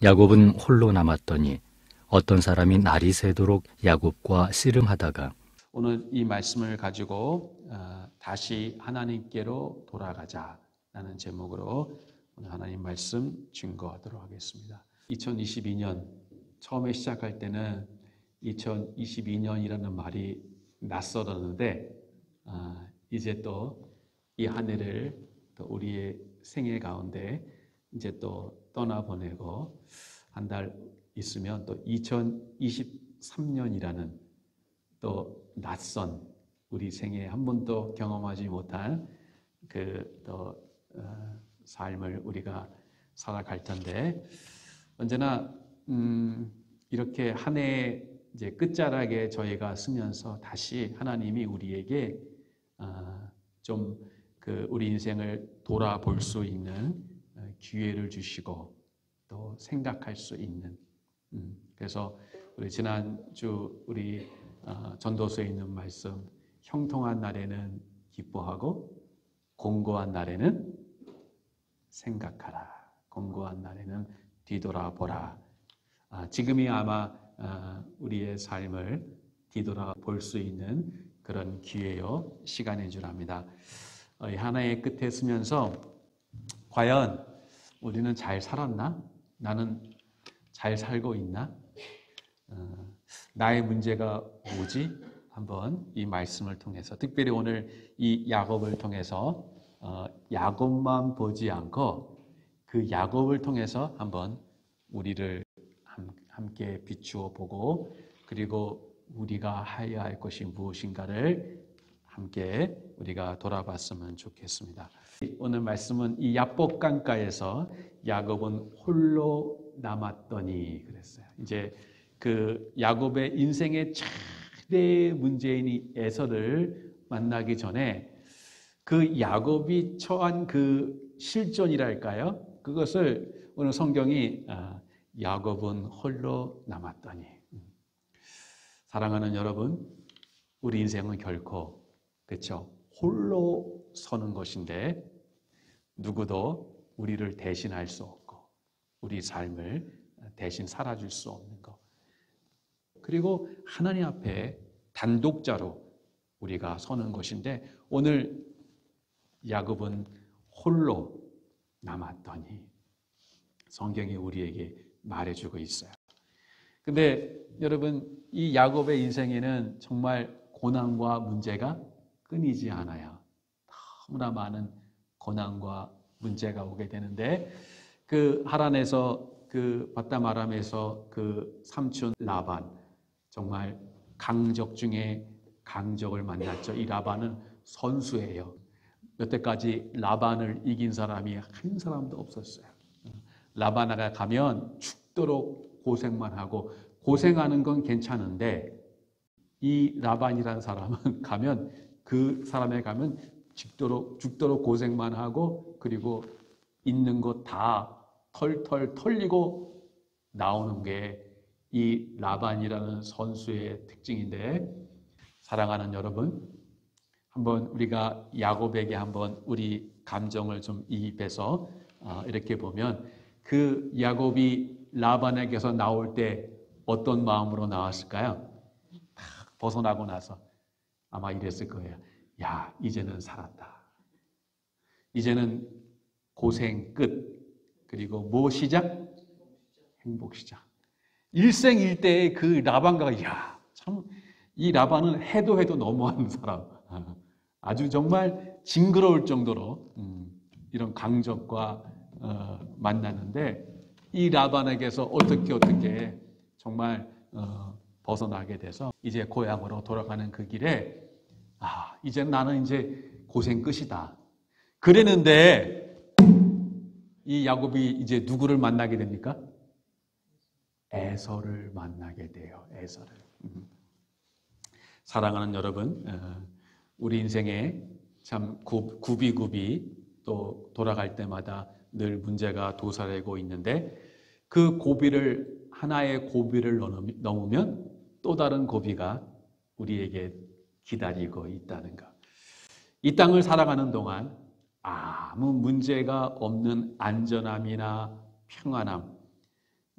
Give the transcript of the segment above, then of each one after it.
야곱은 홀로 남았더니 어떤 사람이 날이 새도록 야곱과 씨름하다가 오늘 이 말씀을 가지고 다시 하나님께로 돌아가자라는 제목으로 오늘 하나님 말씀 증거하도록 하겠습니다. 2022년 처음에 시작할 때는 2022년이라는 말이 낯설었는데 이제 또 이 한 해를 또 우리의 생애 가운데 이제 또 떠나보내고 한 달 있으면 또 2023년이라는 또 낯선 우리 생애에 한 번도 경험하지 못한 그 또 삶을 우리가 살아갈 텐데 언제나 이렇게 한 해 이제 끝자락에 저희가 쓰면서 다시 하나님이 우리에게 좀 그 우리 인생을 돌아볼 수 있는 기회를 주시고 또 생각할 수 있는 그래서 우리 지난주 우리 전도서에 있는 말씀 형통한 날에는 기뻐하고 공고한 날에는 생각하라. 공고한 날에는 뒤돌아보라. 지금이 아마 우리의 삶을 뒤돌아볼 수 있는 그런 기회요 시간인 줄 압니다. 하나의 끝에 쓰면서 과연 우리는 잘 살았나? 나는 잘 살고 있나? 나의 문제가 뭐지? 한번 이 말씀을 통해서 특별히 오늘 이 야곱을 통해서 야곱만 보지 않고 그 야곱을 통해서 한번 우리를 함께 비추어 보고 그리고 우리가 해야 할 것이 무엇인가를 함께 우리가 돌아봤으면 좋겠습니다. 오늘 말씀은 이 야복강가에서 야곱은 홀로 남았더니 그랬어요. 이제 그 야곱의 인생의 최대 문제인 이 에서를 만나기 전에 그 야곱이 처한 그 실존이랄까요? 그것을 오늘 성경이 야곱은 홀로 남았더니 사랑하는 여러분, 우리 인생은 결코 그렇죠. 홀로 서는 것인데 누구도 우리를 대신할 수 없고 우리 삶을 대신 살아줄 수 없는 것. 그리고 하나님 앞에 단독자로 우리가 서는 것인데 오늘 야곱은 홀로 남았더니 성경이 우리에게 말해주고 있어요. 근데 여러분 이 야곱의 인생에는 정말 고난과 문제가 끊이지 않아요. 너무나 많은 고난과 문제가 오게 되는데 그 하란에서 그 바담 아람에서 그 삼촌 라반 정말 강적 중에 강적을 만났죠. 이 라반은 선수예요. 여태까지 라반을 이긴 사람이 한 사람도 없었어요. 라반아가 가면 죽도록 고생만 하고 고생하는 건 괜찮은데 이 라반이라는 사람은 가면 그 사람에 가면 죽도록 고생만 하고 그리고 있는 거 다 털털 털리고 나오는 게 이 라반이라는 선수의 특징인데 사랑하는 여러분 한번 우리가 야곱에게 한번 우리 감정을 좀 이입해서 이렇게 보면 그 야곱이 라반에게서 나올 때 어떤 마음으로 나왔을까요? 딱 벗어나고 나서 아마 이랬을 거예요. 야, 이제는 살았다. 이제는 고생 끝. 그리고 뭐 시작? 행복 시작. 일생일대의 그 라반과 야, 참 이 라반은 해도 너무한 사람. 아주 정말 징그러울 정도로 이런 강적과 만났는데 이 라반에게서 어떻게 정말 벗어나게 돼서 이제 고향으로 돌아가는 그 길에 이제 나는 이제 고생 끝이다. 그랬는데 이 야곱이 이제 누구를 만나게 됩니까? 에서를 만나게 돼요. 에서를. 사랑하는 여러분, 우리 인생에 참 굽이굽이 또 돌아갈 때마다 늘 문제가 도사리고 있는데 그 고비를 하나의 고비를 넘으면 또 다른 고비가 우리에게 기다리고 있다는 것. 이 땅을 살아가는 동안 아무 문제가 없는 안전함이나 평안함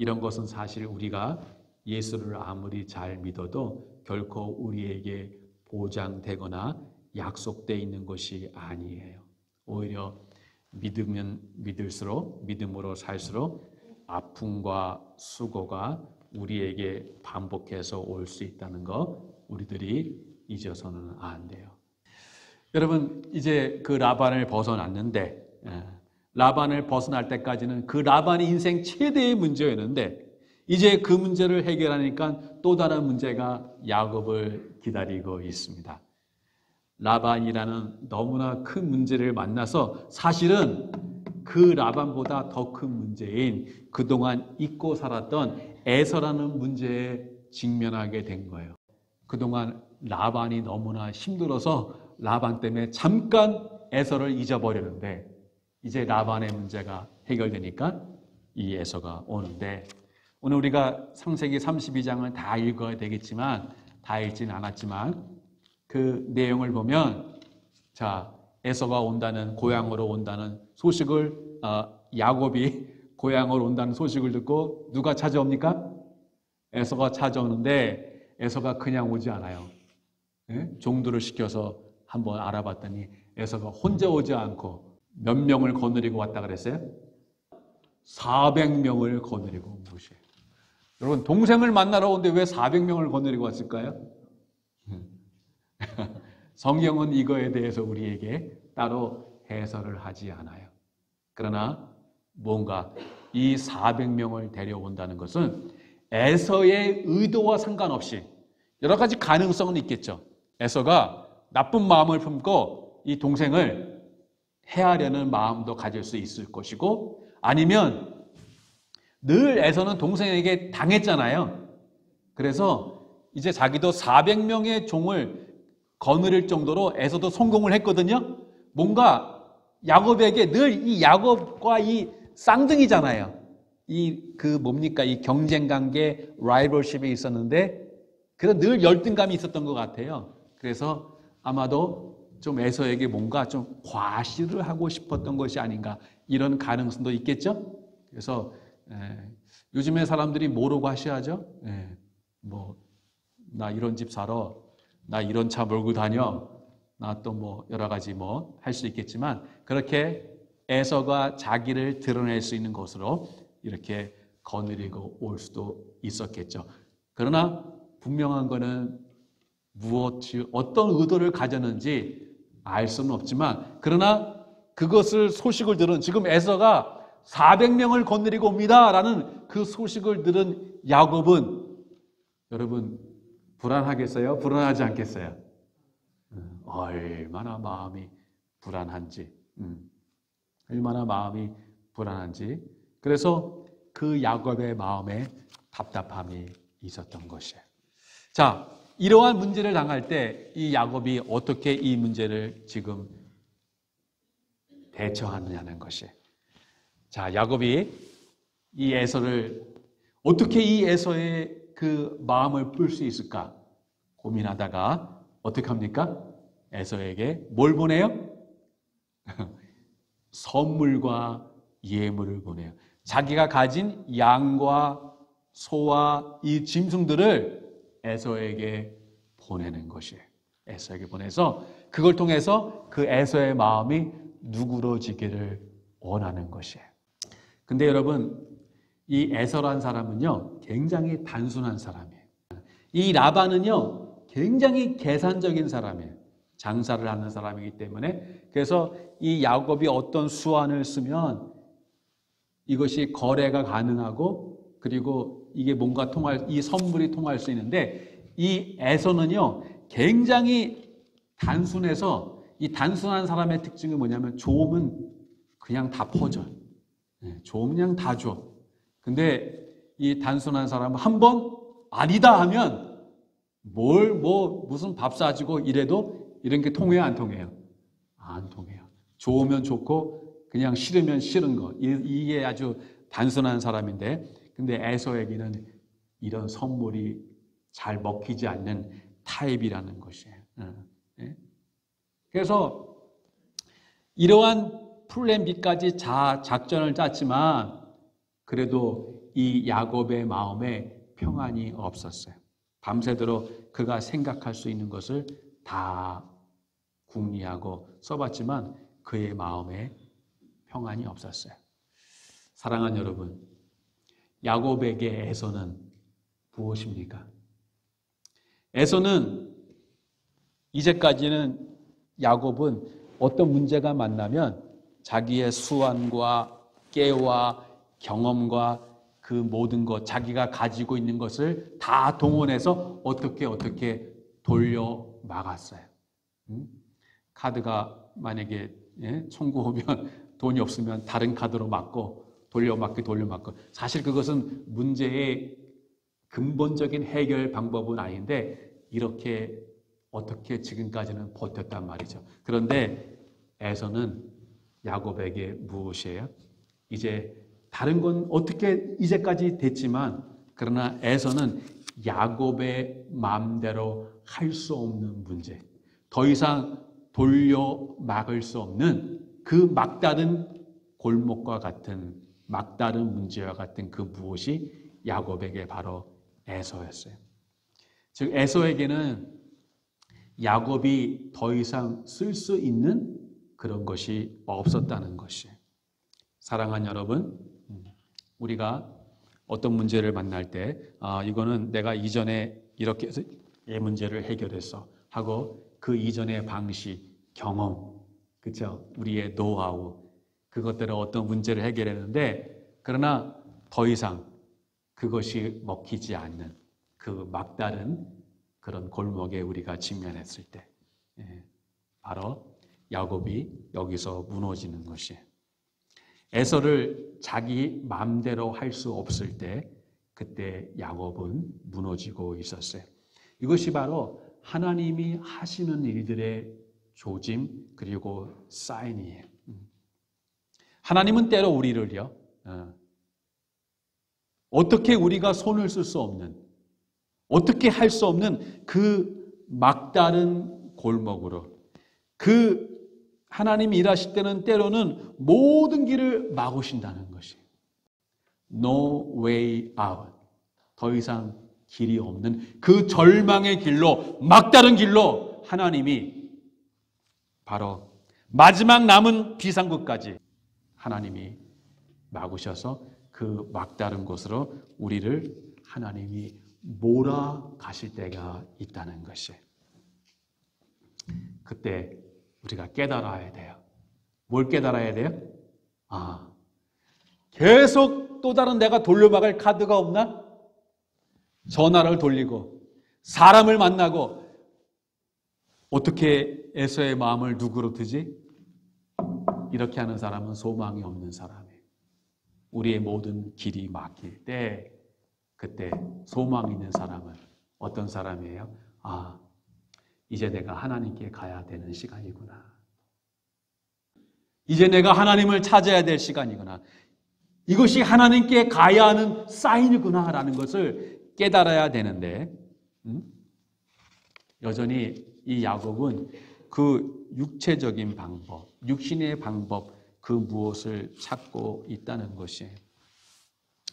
이런 것은 사실 우리가 예수를 아무리 잘 믿어도 결코 우리에게 보장되거나 약속되어 있는 것이 아니에요. 오히려 믿으면 믿을수록, 믿음으로 살수록 아픔과 수고가 우리에게 반복해서 올 수 있다는 거 우리들이 잊어서는 안 돼요. 여러분, 이제 그 라반을 벗어났는데, 라반을 벗어날 때까지는 그 라반의 인생 최대의 문제였는데, 이제 그 문제를 해결하니까 또 다른 문제가 야곱을 기다리고 있습니다. 라반이라는 너무나 큰 문제를 만나서 사실은 그 라반보다 더 큰 문제인 그동안 잊고 살았던 에서라는 문제에 직면하게 된 거예요. 그동안 라반이 너무나 힘들어서 라반 때문에 잠깐 에서를 잊어버렸는데 이제 라반의 문제가 해결되니까 이 에서가 오는데, 오늘 우리가 창세기 32장을 다 읽어야 되겠지만 다 읽지는 않았지만 그 내용을 보면, 자, 에서가 온다는, 고향으로 온다는 소식을, 야곱이 고향으로 온다는 소식을 듣고 누가 찾아옵니까? 에서가 찾아오는데 에서가 그냥 오지 않아요. 종들을 시켜서 한번 알아봤더니 에서가 혼자 오지 않고 몇 명을 거느리고 왔다 그랬어요? 400명을 거느리고 오셔요. 여러분, 동생을 만나러 오는데 왜 400명을 거느리고 왔을까요? 성경은 이거에 대해서 우리에게 따로 해설을 하지 않아요. 그러나 뭔가 이 400명을 데려온다는 것은 에서의 의도와 상관없이 여러 가지 가능성은 있겠죠. 에서가 나쁜 마음을 품고 이 동생을 해하려는 마음도 가질 수 있을 것이고, 아니면 늘 에서는 동생에게 당했잖아요. 그래서 이제 자기도 400명의 종을 거느릴 정도로 에서도 성공을 했거든요. 뭔가 야곱에게 늘 이 야곱과 이 쌍둥이잖아요. 이 경쟁 관계, 라이벌십이 있었는데, 그래서 늘 열등감이 있었던 것 같아요. 그래서 아마도 좀 에서에게 뭔가 좀 과시를 하고 싶었던 것이 아닌가, 이런 가능성도 있겠죠. 그래서 요즘에 사람들이 뭐로 과시하죠? 나 이런 집 살아, 나 이런 차 몰고 다녀, 나 또 뭐 여러 가지 뭐 할 수 있겠지만, 그렇게 에서가 자기를 드러낼 수 있는 것으로 이렇게 거느리고 올 수도 있었겠죠. 그러나 분명한 거는 어떤 의도를 가졌는지 알 수는 없지만, 그러나 그것을 소식을 들은, 지금 에서가 400명을 거느리고 옵니다 라는 그 소식을 들은 야곱은, 여러분, 불안하겠어요? 불안하지 않겠어요? 얼마나 마음이 불안한지, 얼마나 마음이 불안한지. 그래서 그 야곱의 마음에 답답함이 있었던 것이에요. 자, 이러한 문제를 당할 때 이 야곱이 어떻게 이 문제를 지금 대처하느냐는 것이에요. 자, 야곱이 이 에서를 어떻게, 이 에서의 그 마음을 풀 수 있을까 고민하다가 어떻게 합니까? 에서에게 뭘 보내요? 선물과 예물을 보내요. 자기가 가진 양과 소와 이 짐승들을 에서에게 보내는 것이에요. 에서에게 보내서 그걸 통해서 그 에서의 마음이 누그러지기를 원하는 것이에요. 근데 여러분, 이 에서란 사람은요, 굉장히 단순한 사람이에요. 이 라반은요, 굉장히 계산적인 사람이에요. 장사를 하는 사람이기 때문에. 그래서 이 야곱이 어떤 수완을 쓰면 이것이 거래가 가능하고, 그리고 이게 뭔가 이 선물이 통할 수 있는데, 이 에서는요, 굉장히 단순해서, 이 단순한 사람의 특징은 뭐냐면 조음은 그냥 다 퍼져. 조음은 그냥 다 줘. 근데 이 단순한 사람은 한번 아니다 하면 무슨 밥 사주고 이래도 이런 게 통해요, 안 통해요? 안 통해요. 좋으면 좋고 그냥 싫으면 싫은 거. 이게 아주 단순한 사람인데, 근데 에서에게는 이런 선물이 잘 먹히지 않는 타입이라는 것이에요. 그래서 이러한 플랜 B까지 작전을 짰지만, 그래도 이 야곱의 마음에 평안이 없었어요. 밤새도록 그가 생각할 수 있는 것을 다 궁리하고 써봤지만 그의 마음에 평안이 없었어요. 사랑하는 여러분, 야곱에게 에서는 무엇입니까? 에서는 이제까지는 야곱은 어떤 문제가 만나면 자기의 수완과 깨와 경험과 그 모든 것, 자기가 가지고 있는 것을 다 동원해서 어떻게 돌려 막았어요. 카드가 만약에 청구 오면 돈이 없으면 다른 카드로 막고 돌려막기. 사실 그것은 문제의 근본적인 해결 방법은 아닌데 이렇게 어떻게 지금까지는 버텼단 말이죠. 그런데 에서는 야곱에게 무엇이에요? 이제 다른 건 어떻게 이제까지 됐지만 그러나 에서는 야곱의 마음대로 할 수 없는 문제, 더 이상 돌려 막을 수 없는 그 막다른 골목과 같은 막다른 문제와 같은 그 무엇이 야곱에게 바로 에서였어요. 즉 에서에게는 야곱이 더 이상 쓸 수 있는 그런 것이 없었다는 것이에요. 사랑하는 여러분, 우리가 어떤 문제를 만날 때 이거는 내가 이전에 이렇게 해서 이 문제를 해결했어 하고 그 이전의 방식, 경험, 그렇죠? 우리의 노하우, 그것들은 어떤 문제를 해결했는데 그러나 더 이상 그것이 먹히지 않는 그 막다른 그런 골목에 우리가 직면했을 때 바로 야곱이 여기서 무너지는 것이에요. 에서를 자기 마음대로 할 수 없을 때 그때 야곱은 무너지고 있었어요. 이것이 바로 하나님이 하시는 일들의 조짐 그리고 사인이에요. 하나님은 때로 우리를요 어떻게 우리가 손을 쓸 수 없는 어떻게 할 수 없는 그 막다른 골목으로 그 하나님이 일하실 때는 때로는 모든 길을 막으신다는 것이에요. No way out. 더 이상 길이 없는 그 절망의 길로 막다른 길로 하나님이 바로 마지막 남은 비상구까지 하나님이 막으셔서 그 막다른 곳으로 우리를 하나님이 몰아가실 때가 있다는 것이에요. 그때 우리가 깨달아야 돼요. 뭘 깨달아야 돼요? 계속 또 다른 내가 돌려막을 카드가 없나? 전화를 돌리고 사람을 만나고 어떻게 에서의 마음을 누구로 두지? 이렇게 하는 사람은 소망이 없는 사람이에요. 우리의 모든 길이 막힐 때 그때 소망 있는 사람은 어떤 사람이에요? 이제 내가 하나님께 가야 되는 시간이구나. 이제 내가 하나님을 찾아야 될 시간이구나. 이것이 하나님께 가야 하는 사인이구나 라는 것을 깨달아야 되는데 여전히 이 야곱은 그 육체적인 방법, 육신의 방법 그 무엇을 찾고 있다는 것이에요.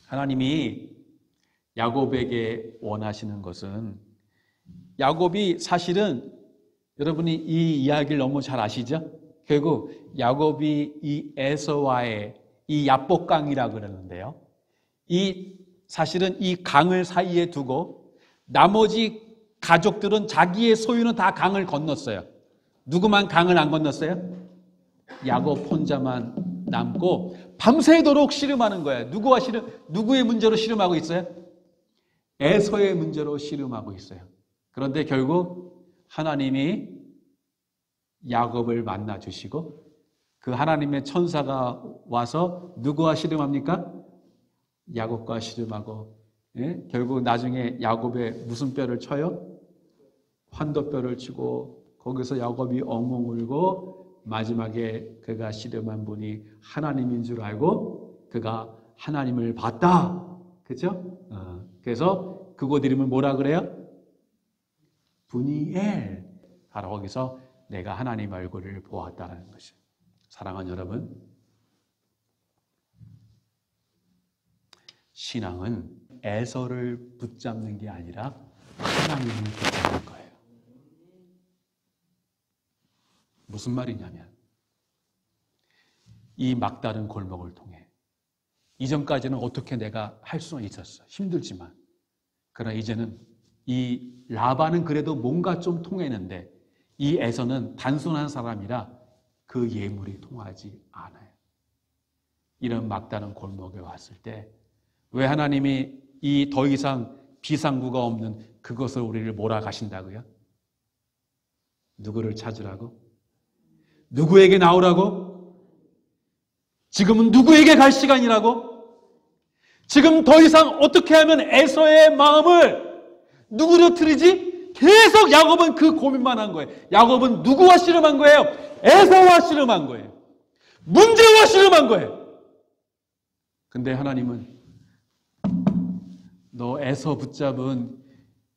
하나님이 야곱에게 원하시는 것은 야곱이 사실은 여러분이 이 이야기를 너무 잘 아시죠? 결국 야곱이 이 에서와의 이 야복강이라고 그러는데요. 사실은 이 강을 사이에 두고 나머지 가족들은 자기의 소유는 다 강을 건넜어요. 누구만 강을 안 건넜어요? 야곱 혼자만 남고 밤새도록 씨름하는 거예요. 누구의 문제로 씨름하고 있어요? 에서의 문제로 씨름하고 있어요. 그런데 결국 하나님이 야곱을 만나 주시고 그 하나님의 천사가 와서 누구와 씨름합니까? 야곱과 씨름하고 결국 나중에 야곱의 무슨 뼈를 쳐요? 환도뼈를 치고 거기서 야곱이 엉엉 울고 마지막에 그가 씨름한 분이 하나님인 줄 알고 그가 하나님을 봤다. 그렇죠? 그래서 그곳 이름을 뭐라 그래요? 브니엘. 바로 거기서 내가 하나님 얼굴을 보았다는 것이에요. 사랑하는 여러분, 신앙은 에서를 붙잡는 게 아니라 하나님을 붙잡는 거예요. 무슨 말이냐면 이 막다른 골목을 통해 이전까지는 어떻게 내가 할 수는 있었어. 힘들지만. 그러나 이제는 이 라반은 그래도 뭔가 좀 통했는데 이 에서는 단순한 사람이라 그 예물이 통하지 않아요. 이런 막다른 골목에 왔을 때 왜 하나님이 이 더 이상 비상구가 없는 그것을 우리를 몰아가신다고요? 누구를 찾으라고? 누구에게 나오라고? 지금은 누구에게 갈 시간이라고? 지금 더 이상 어떻게 하면 에서의 마음을 누구로 틀리지? 계속 야곱은 그 고민만 한 거예요. 야곱은 누구와 씨름한 거예요? 에서와 씨름한 거예요. 문제와 씨름한 거예요. 근데 하나님은 너 에서 붙잡은,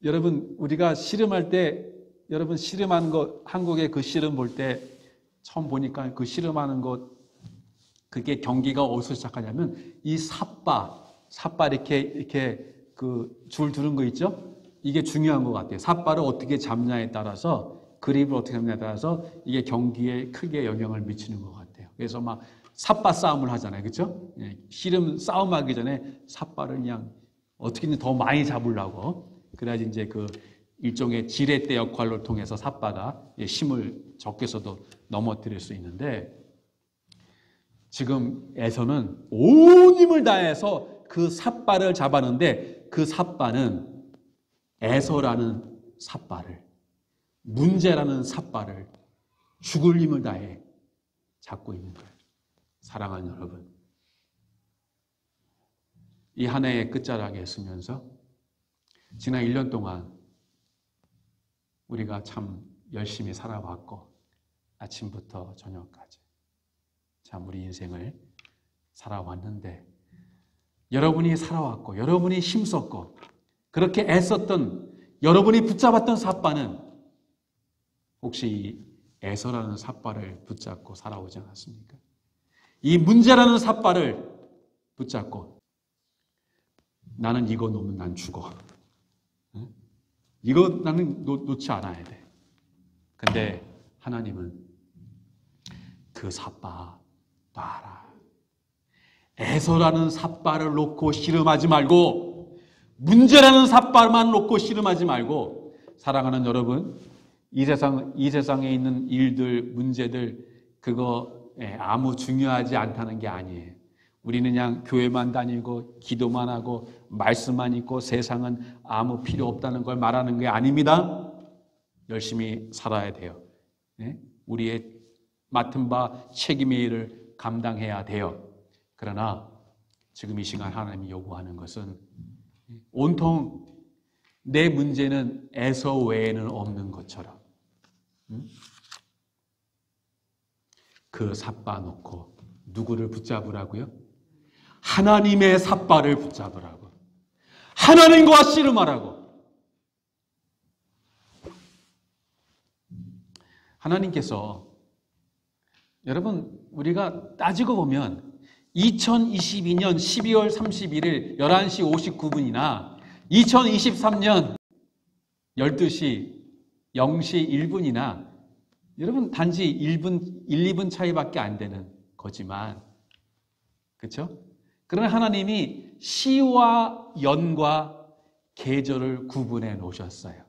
여러분 우리가 씨름할 때, 여러분 씨름하는 거, 한국의 그 씨름 볼 때 처음 보니까 그 씨름하는 것, 그게 경기가 어디서 시작하냐면 이 삿바 이렇게 그 줄 두는 거 있죠? 이게 중요한 것 같아요. 삿바를 어떻게 잡냐에 따라서, 그립을 어떻게 잡냐에 따라서 이게 경기에 크게 영향을 미치는 것 같아요. 그래서 막 삿바 싸움을 하잖아요. 그렇죠? 씨름 싸움하기 전에 삿바를 그냥 어떻게든 더 많이 잡으려고, 그래야지 이제 그 일종의 지렛대 역할로 통해서 삿바가 힘을 적게 써도 넘어뜨릴 수 있는데, 지금 에서는 온 힘을 다해서 그 삿바를 잡았는데 그 삿바는 에서라는 삿바를, 문제라는 삿바를 죽을 힘을 다해 잡고 있는 거예요. 사랑하는 여러분, 이 한 해의 끝자락에 있으면서 지난 1년 동안 우리가 참 열심히 살아왔고 아침부터 저녁까지 참 우리 인생을 살아왔는데, 여러분이 살아왔고 여러분이 힘썼고 그렇게 애썼던, 여러분이 붙잡았던 삿바는 혹시 이 에서라는 삿바를 붙잡고 살아오지 않았습니까? 이 문제라는 삿바를 붙잡고 나는 이거 놓으면 난 죽어. 이거 나는 놓지 않아야 돼. 근데 하나님은 그 삿바 놔라. 에서라는 삿바를 놓고 씨름하지 말고, 문제라는 삿바만 놓고 씨름하지 말고, 사랑하는 여러분, 이 세상에 있는 일들, 문제들, 그거 아무 중요하지 않다는 게 아니에요. 우리는 그냥 교회만 다니고 기도만 하고 말씀만 읽고 세상은 아무 필요 없다는 걸 말하는 게 아닙니다. 열심히 살아야 돼요. 우리의 맡은 바 책임의 일을 감당해야 돼요. 그러나 지금 이 시간 하나님이 요구하는 것은 온통 내 문제는 에서 외에는 없는 것처럼 그 삿바 놓고 누구를 붙잡으라고요? 하나님의 삿바를 붙잡으라고. 하나님과 씨름하라고. 하나님께서, 여러분 우리가 따지고 보면 2022년 12월 31일 11시 59분이나 2023년 12시 0시 1분이나 여러분 단지 1, 2분 차이밖에 안 되는 거지만, 그렇죠? 그러나 하나님이 시와 연과 계절을 구분해 놓으셨어요.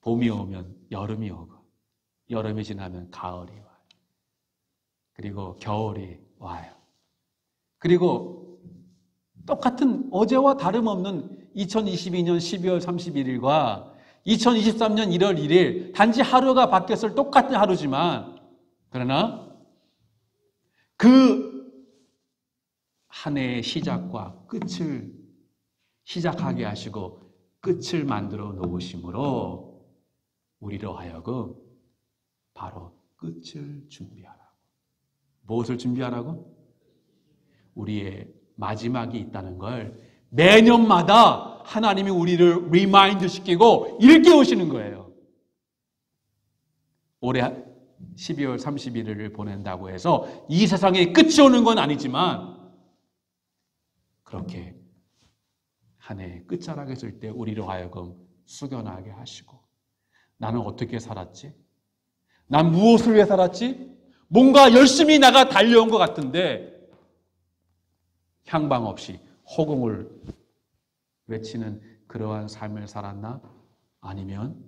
봄이 오면 여름이 오고, 여름이 지나면 가을이 와요. 그리고 겨울이 와요. 그리고 똑같은 어제와 다름없는 2022년 12월 31일과 2023년 1월 1일 단지 하루가 바뀌었을 똑같은 하루지만, 그러나 그 한 해의 시작과 끝을 시작하게 하시고 끝을 만들어 놓으심으로 우리로 하여금 바로 끝을 준비하라고. 무엇을 준비하라고? 우리의 마지막이 있다는 걸 매년마다 하나님이 우리를 리마인드 시키고 일깨우시는 거예요. 올해 12월 31일을 보낸다고 해서 이 세상에 끝이 오는 건 아니지만, 그렇게 한 해 끝자락에 있을 때 우리로 하여금 숙연하게 하시고, 나는 어떻게 살았지? 난 무엇을 위해 살았지? 뭔가 열심히 나가 달려온 것 같은데 향방 없이 허공을 외치는 그러한 삶을 살았나? 아니면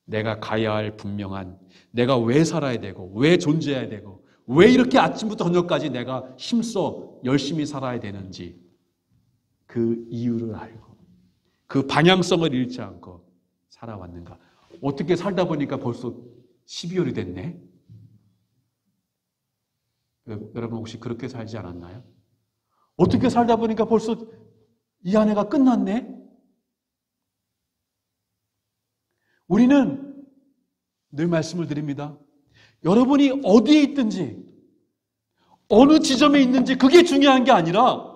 내가 가야 할 분명한, 내가 왜 살아야 되고 왜 존재해야 되고 왜 이렇게 아침부터 저녁까지 내가 힘써 열심히 살아야 되는지 그 이유를 알고 그 방향성을 잃지 않고 살아왔는가? 어떻게 살다 보니까 벌써 12월이 됐네? 여러분 혹시 그렇게 살지 않았나요? 어떻게 살다 보니까 벌써 이 한 해가 끝났네? 우리는 늘 말씀을 드립니다. 여러분이 어디에 있든지 어느 지점에 있는지 그게 중요한 게 아니라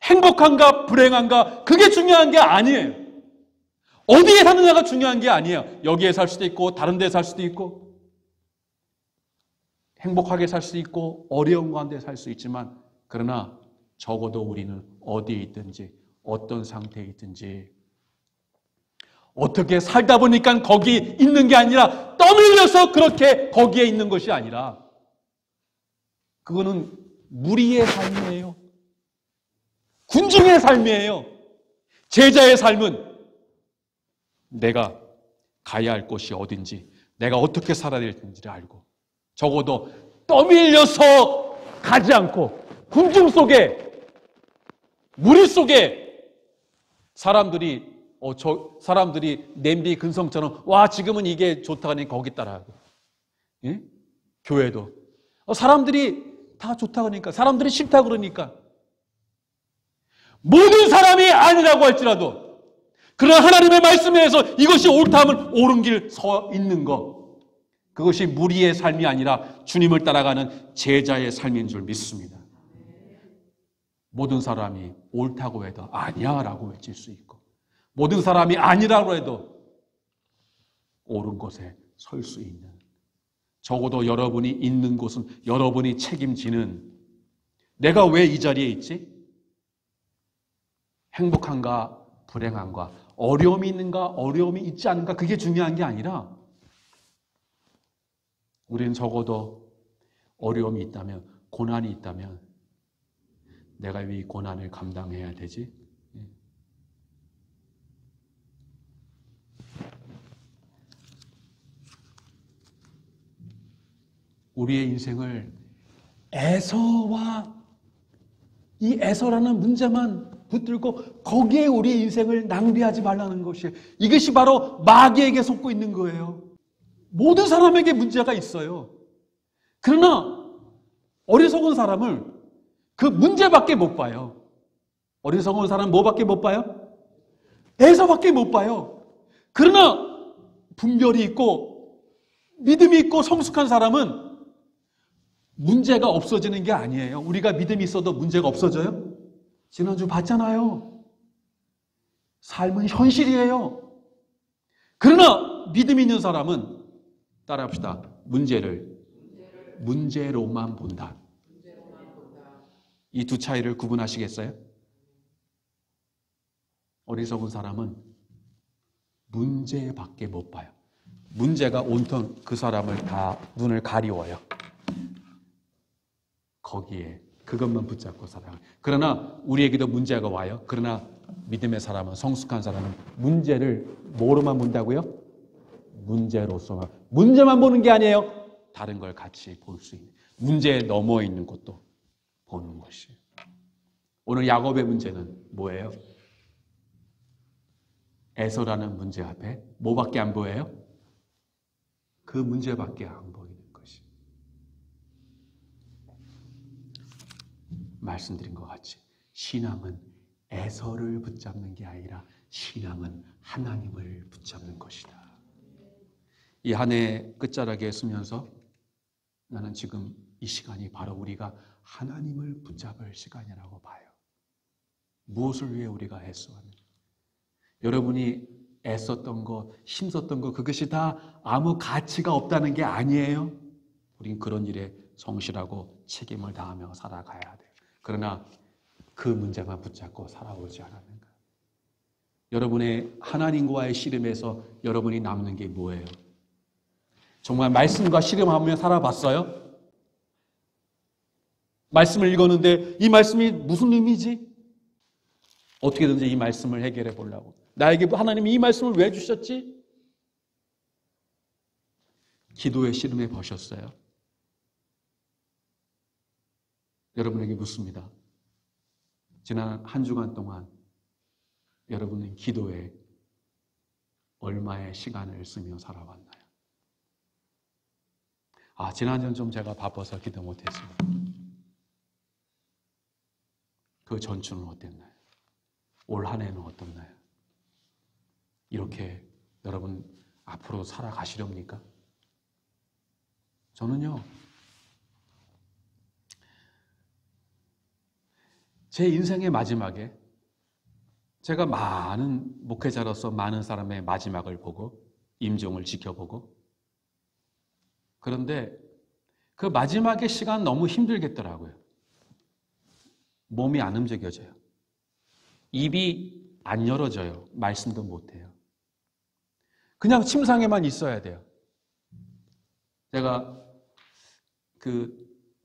행복한가 불행한가 그게 중요한 게 아니에요. 어디에 사느냐가 중요한 게 아니에요. 여기에 살 수도 있고 다른 데 살 수도 있고 행복하게 살 수 있고 어려운 가운데 살 수 있지만, 그러나 적어도 우리는 어디에 있든지 어떤 상태에 있든지 어떻게 살다 보니까 거기 있는 게 아니라 떠밀려서 그렇게 거기에 있는 것이 아니라 그거는 무리의 삶이에요. 군중의 삶이에요. 제자의 삶은 내가 가야 할 곳이 어딘지, 내가 어떻게 살아야 될지를 알고 적어도 떠밀려서 가지 않고 군중 속에, 무리 속에 사람들이 냄비 근성처럼 와 지금은 이게 좋다 하니 거기 따라하고, 예? 교회도 사람들이 다 좋다 그러니까, 사람들이 싫다 그러니까, 모든 사람이 아니라고 할지라도 그런 하나님의 말씀에 의해서 이것이 옳다 하면 옳은 길 서 있는 것, 그것이 무리의 삶이 아니라 주님을 따라가는 제자의 삶인 줄 믿습니다. 모든 사람이 옳다고 해도 아니야 라고 외칠 수 있고, 모든 사람이 아니라고 해도 옳은 곳에 설 수 있는, 적어도 여러분이 있는 곳은 여러분이 책임지는, 내가 왜 이 자리에 있지? 행복한가 불행한가, 어려움이 있는가 어려움이 있지 않은가, 그게 중요한 게 아니라 우리는 적어도 어려움이 있다면, 고난이 있다면 내가 왜 이 고난을 감당해야 되지? 우리의 인생을 에서와 이 에서라는 문제만 붙들고 거기에 우리의 인생을 낭비하지 말라는 것이에요. 이것이 바로 마귀에게 속고 있는 거예요. 모든 사람에게 문제가 있어요. 그러나 어리석은 사람을 그 문제밖에 못 봐요. 어리석은 사람은 뭐밖에 못 봐요? 에서밖에 못 봐요. 그러나 분별이 있고 믿음이 있고 성숙한 사람은 문제가 없어지는 게 아니에요. 우리가 믿음이 있어도 문제가 없어져요? 지난주 봤잖아요. 삶은 현실이에요. 그러나 믿음이 있는 사람은, 따라합시다, 문제로만 본다. 이 두 차이를 구분하시겠어요? 어리석은 사람은 문제밖에 못 봐요. 문제가 온통 그 사람을 다 눈을 가리워요. 거기에 그것만 붙잡고 살아가요. 그러나 우리에게도 문제가 와요. 그러나 믿음의 사람은, 성숙한 사람은 문제를 뭐로만 본다고요? 문제로서만. 문제만 보는 게 아니에요. 다른 걸 같이 볼 수 있는, 문제에 넘어 있는 것도 보는 것이에요. 오늘 야곱의 문제는 뭐예요? 에서라는 문제 앞에 뭐밖에 안 보여요? 그 문제밖에 안 보이는 것이. 말씀드린 것 같이 신앙은 에서를 붙잡는 게 아니라 신앙은 하나님을 붙잡는 것이다. 이 한 해 끝자락에 서면서 나는 지금 이 시간이 바로 우리가 하나님을 붙잡을 시간이라고 봐요. 무엇을 위해 우리가 애써왔는지. 여러분이 애썼던 것, 힘썼던 것, 그것이 다 아무 가치가 없다는 게 아니에요. 우린 그런 일에 성실하고 책임을 다하며 살아가야 돼요. 그러나 그 문제만 붙잡고 살아오지 않았는가. 여러분의 하나님과의 씨름에서 여러분이 남는 게 뭐예요? 정말 말씀과 씨름하며 살아봤어요? 말씀을 읽었는데 이 말씀이 무슨 의미지? 어떻게든지 이 말씀을 해결해 보려고. 나에게 하나님이 이 말씀을 왜 주셨지? 기도의 씨름해 보셨어요? 여러분에게 묻습니다. 지난 한 주간 동안 여러분은 기도에 얼마의 시간을 쓰며 살아왔나요? 지난주는 좀 제가 바빠서 기도 못했습니다. 그 전주는 어땠나요? 올 한 해는 어떻나요? 이렇게 여러분 앞으로 살아가시렵니까? 저는요, 제 인생의 마지막에 제가 많은 목회자로서 많은 사람의 마지막을 보고 임종을 지켜보고 그런데 그 마지막의 시간 너무 힘들겠더라고요. 몸이 안 움직여져요. 입이 안 열어져요. 말씀도 못해요. 그냥 침상에만 있어야 돼요. 제가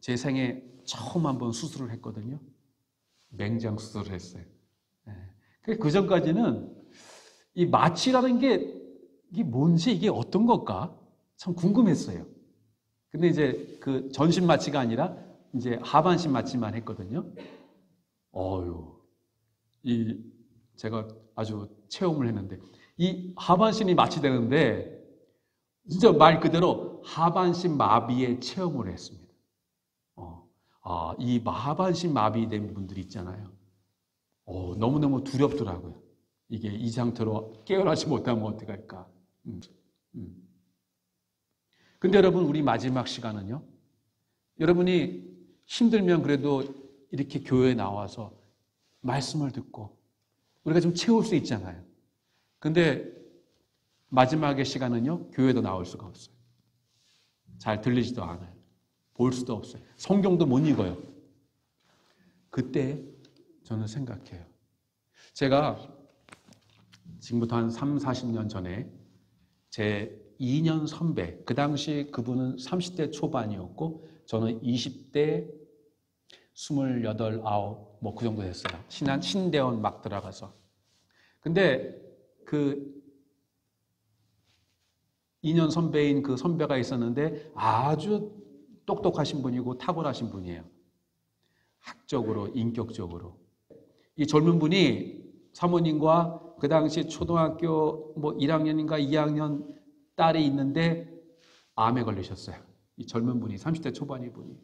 제 생에 처음 한번 수술을 했거든요. 맹장 수술을 했어요. 그 전까지는 이 마취라는 게 이게 뭔지 이게 어떤 걸까 참 궁금했어요. 근데 이제 그 전신 마취가 아니라 이제 하반신 마취만 했거든요. 제가 아주 체험을 했는데 이 하반신이 마취되는데 진짜 말 그대로 하반신 마비의 체험을 했습니다. 이 하반신 마비된 분들이 있잖아요. 너무너무 두렵더라고요. 이게 이 상태로 깨어나지 못하면 어떡할까. 근데 여러분, 우리 마지막 시간은요. 여러분이 힘들면 그래도 이렇게 교회에 나와서 말씀을 듣고 우리가 좀 채울 수 있잖아요. 근데 마지막의 시간은요. 교회도 나올 수가 없어요. 잘 들리지도 않아요. 볼 수도 없어요. 성경도 못 읽어요. 그때 저는 생각해요. 제가 지금부터 한 3, 40년 전에 제 2년 선배, 그 당시 그분은 30대 초반이었고 저는 20대 28, 9, 뭐 그 정도 됐어요. 신대원 막 들어가서. 근데 그 2년 선배인 그 선배가 있었는데 아주 똑똑하신 분이고 탁월하신 분이에요. 학적으로, 인격적으로. 이 젊은 분이 사모님과 그 당시 초등학교 뭐 1학년인가 2학년 딸이 있는데 암에 걸리셨어요. 이 젊은 분이, 30대 초반의 분이.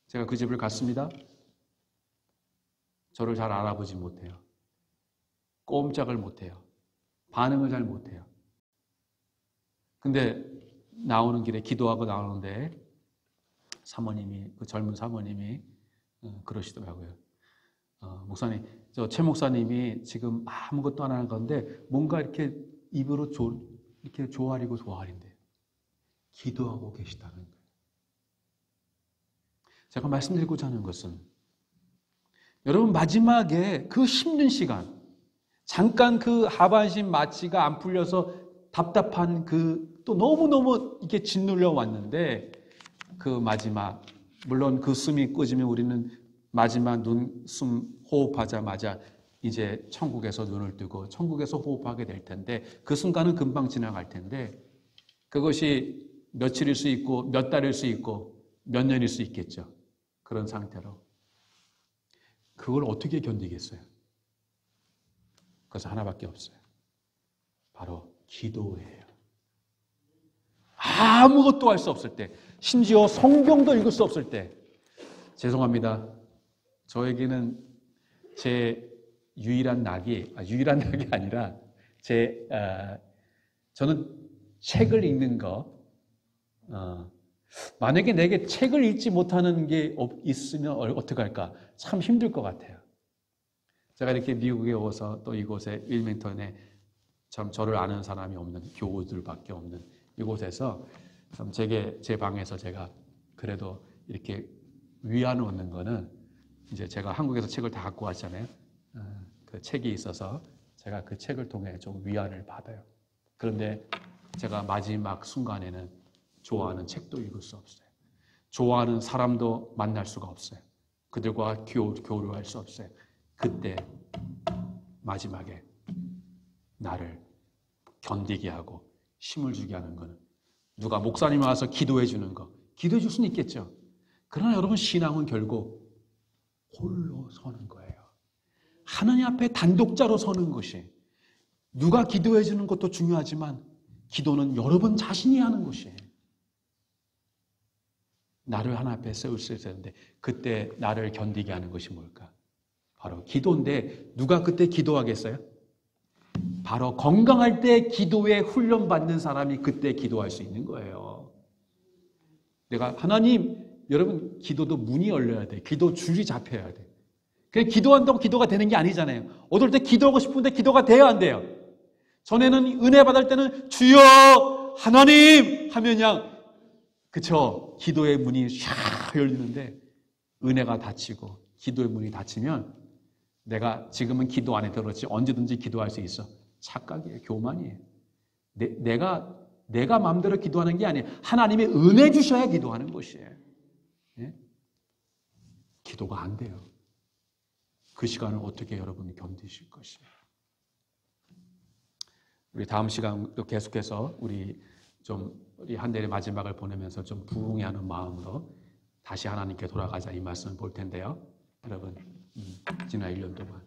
제가 그 집을 갔습니다. 저를 잘 알아보지 못해요. 꼼짝을 못해요. 반응을 잘 못해요. 근데 나오는 길에 기도하고 나오는데 사모님이, 그 젊은 사모님이 그러시더라고요. 목사님, 최 목사님이 지금 아무것도 안 하는 건데 뭔가 이렇게 입으로 이렇게 조아리고 조아린대요. 기도하고 계시다는 거예요. 제가 말씀드리고자 하는 것은 여러분 마지막에 그 힘든 시간, 잠깐 그 하반신 마취가 안 풀려서 답답한 또 너무너무 이렇게 짓눌려 왔는데 그 마지막, 물론 그 숨이 꺼지면 우리는 마지막 숨 호흡하자마자 이제 천국에서 눈을 뜨고 천국에서 호흡하게 될 텐데 그 순간은 금방 지나갈 텐데 그것이 며칠일 수 있고 몇 달일 수 있고 몇 년일 수 있겠죠. 그런 상태로. 그걸 어떻게 견디겠어요? 그래서 하나밖에 없어요. 바로 기도예요. 아무것도 할 수 없을 때, 심지어 성경도 읽을 수 없을 때, 죄송합니다. 저에게는 제 유일한 낙이 아니라 저는 책을 읽는 거, 만약에 내게 책을 읽지 못하는 게 있으면 어떡할까? 참 힘들 것 같아요. 제가 이렇게 미국에 와서 또 이곳에 윌밍턴에 참 저를 아는 사람이 없는 교우들밖에 없는 이곳에서 참 제 방에서 제가 그래도 이렇게 위안 얻는 거는 이제 제가 한국에서 책을 다 갖고 왔잖아요. 그 책이 있어서 제가 그 책을 통해 좀 위안을 받아요. 그런데 제가 마지막 순간에는 좋아하는 책도 읽을 수 없어요. 좋아하는 사람도 만날 수가 없어요. 그들과 교류할 수 없어요. 그때 마지막에 나를 견디게 하고 힘을 주게 하는 거는 누가 목사님 와서 기도해 주는 거, 기도해 줄 수는 있겠죠. 그러나 여러분, 신앙은 결국 홀로 서는 거예요. 하나님 앞에 단독자로 서는 것이, 누가 기도해 주는 것도 중요하지만 기도는 여러분 자신이 하는 것이에요. 나를 하나님 앞에 세울 수 있어야 되는데 그때 나를 견디게 하는 것이 뭘까? 바로 기도인데 누가 그때 기도하겠어요? 바로 건강할 때 기도에 훈련받는 사람이 그때 기도할 수 있는 거예요. 내가 하나님, 여러분 기도도 문이 열려야 돼. 기도 줄이 잡혀야 돼. 그냥 기도한다고 기도가 되는 게 아니잖아요. 어떨 때 기도하고 싶은데 기도가 돼야 안 돼요. 전에는 은혜 받을 때는 주여 하나님 하면 그냥 그쵸, 기도의 문이 샥 열리는데 은혜가 닫히고 기도의 문이 닫히면 내가 지금은 기도 안에 들었지 언제든지 기도할 수 있어. 착각이에요. 교만이에요. 내가 마음대로 기도하는 게 아니에요. 하나님의 은혜 주셔야 기도하는 것이에요. 예? 기도가 안 돼요. 그 시간을 어떻게 여러분이 견디실 것이에요. 우리 다음 시간도 계속해서 우리 한 달의 마지막을 보내면서 좀 부흥해하는 마음으로 다시 하나님께 돌아가자 이 말씀을 볼 텐데요. 여러분, 지난 1년 동안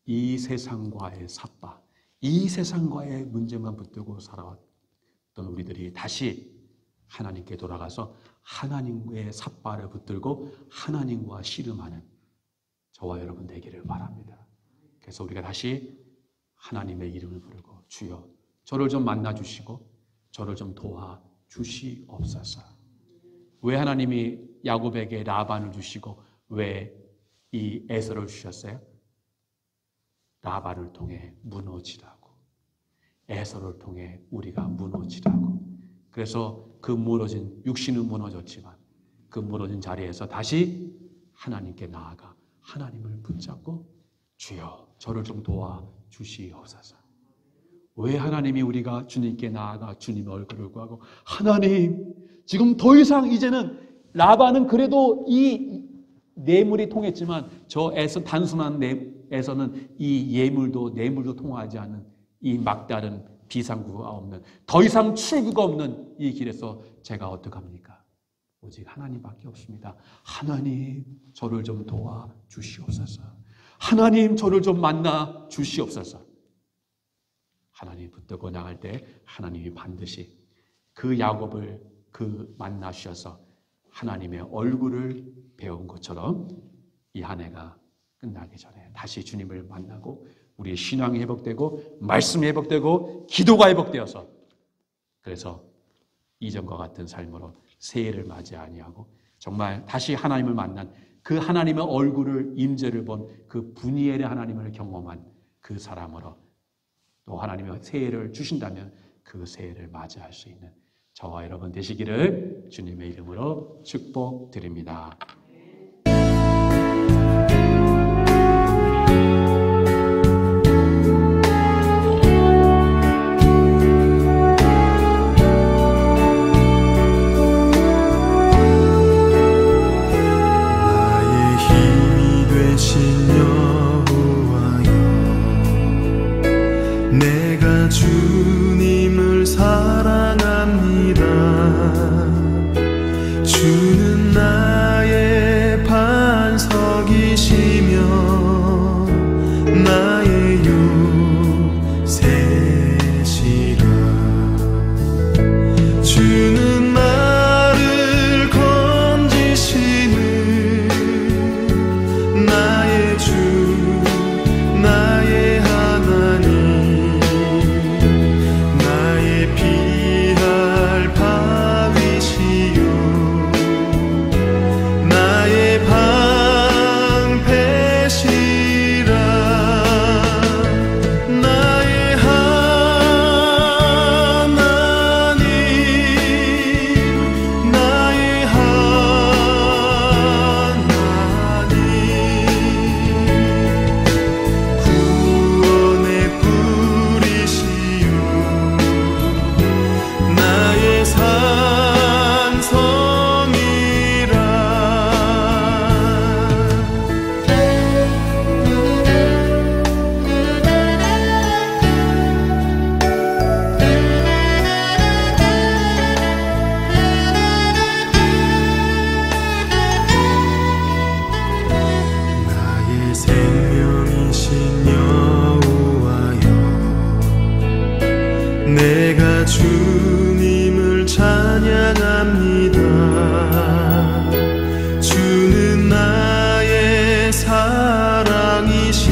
이 세상과의 삿바, 이 세상과의 문제만 붙들고 살아왔던 우리들이 다시 하나님께 돌아가서 하나님의 삿바를 붙들고 하나님과 씨름하는 저와 여러분 되기를 바랍니다. 그래서 우리가 다시 하나님의 이름을 부르고 주여 저를 좀 만나주시고 저를 좀 도와주시옵소서. 왜 하나님이 야곱에게 라반을 주시고 왜 이 에서를 주셨어요? 라반을 통해 무너지라고, 에서를 통해 우리가 무너지라고. 그래서 그 무너진 육신은 무너졌지만 그 무너진 자리에서 다시 하나님께 나아가 하나님을 붙잡고 주여 저를 좀 도와주시옵소서. 왜 하나님이 우리가 주님께 나아가 주님의 얼굴을 구하고 하나님 지금 더 이상 이제는 라반은 그래도 이 뇌물이 통했지만 저 에서 단순한 에서는 이 뇌물도 통하지 않는 이 막다른 비상구가 없는 더 이상 출구가 없는 이 길에서 제가 어떡합니까? 오직 하나님밖에 없습니다. 하나님 저를 좀 도와주시옵소서. 하나님 저를 좀 만나 주시옵소서. 하나님 붙들고 나갈 때 하나님이 반드시 그 야곱을 만나 주셔서 하나님의 얼굴을 배운 것처럼 이 한 해가 끝나기 전에 다시 주님을 만나고 우리의 신앙이 회복되고 말씀이 회복되고 기도가 회복되어서 그래서 이전과 같은 삶으로 새해를 맞이 아니하고 정말 다시 하나님을 만난 그 하나님의 얼굴을 임재를 본 그 분이엘의 하나님을 경험한 그 사람으로 또 하나님의 새해를 주신다면 그 새해를 맞이할 수 있는 저와 여러분 되시기를 주님의 이름으로 축복드립니다. 주님을 사랑합니다. 주는 나의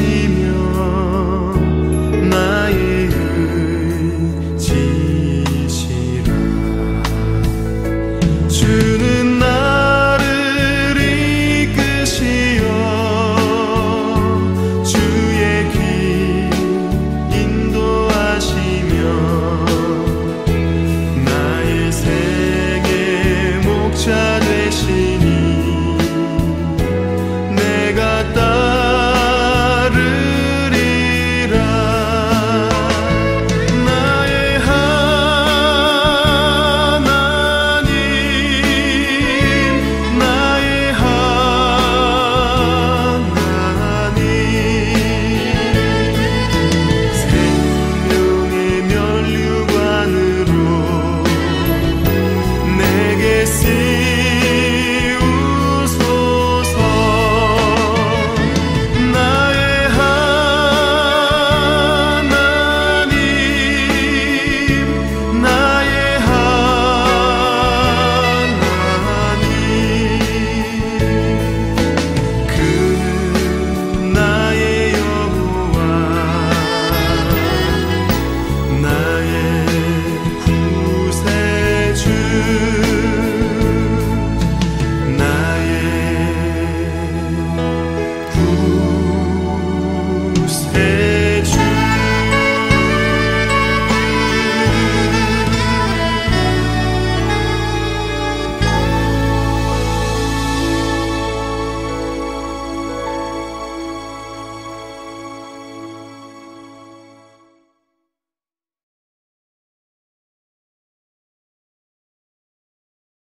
힘이